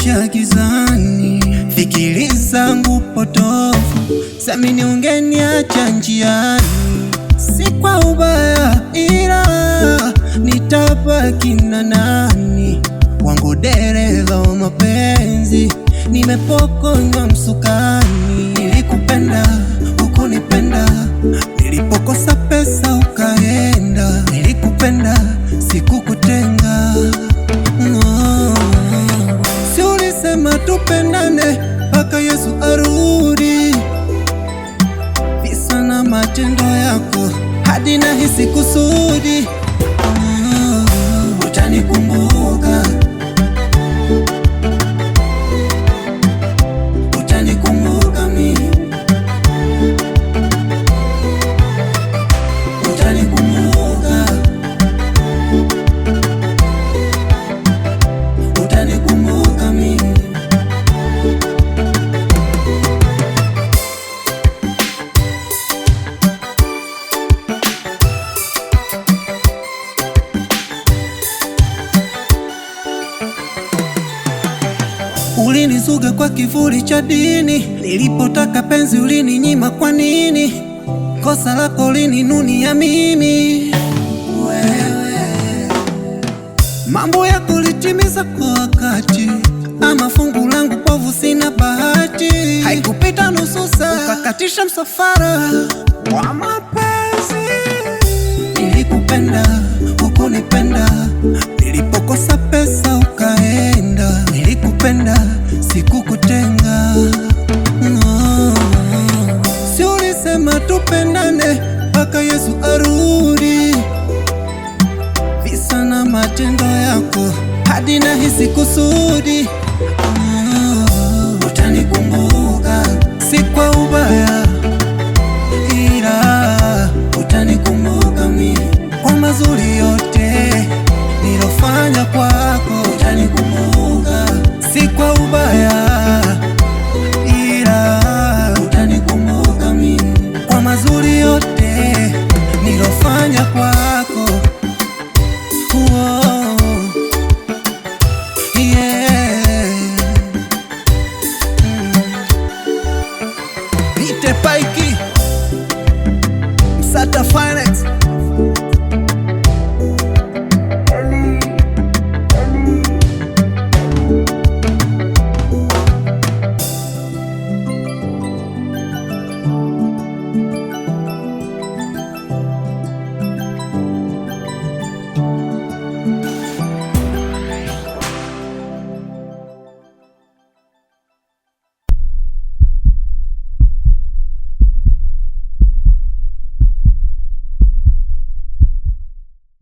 umeniacha gizani, fikiri zangu potofu, samini ungeniacha njiani. Si kwa ubaya ila nitabaki na nani? Wangu dereva wa mapenzi, nimepokonywa msukani. Nilikupenda hukunipenda, nilipokosa pesa ukaenda. Nilikupenda sikukutenga, si ulisema tupendane mpaka Yesu arudi? Visa na matendo yako hadi nahisi kusudi. Utanikumbuka, utanikumbuka mimi, utanikumbuka, utanikumbuka mimi. Ulinizuga kwa kivuli cha dini, nilipotaka penzi ulininyima. Kwa nini? Kosa lako ulininunia mimi. Wewe mambo yako ulitimiza kwa wakati, ama fungu langu povu, sina bahati. Haikupita nusu saa ukakatisha msafara wa mapenzi. Nilikupenda hukunipenda, nilipokosa pesa ukaenda. Nilikupenda sikukutenga, si ulisema tupendane mpaka Yesu arudi? Visa na matendo yako hadi nahisi kusudi. Utanikumbuka, si kwa ubaya ila utanikumbuka mimi, kwa mazuri yote nilofanya kwako. Utanikumbuka, si kwa ubaya ila utanikumbuka mimi, kwa mazuri yote nilofanya kwako. Yeah.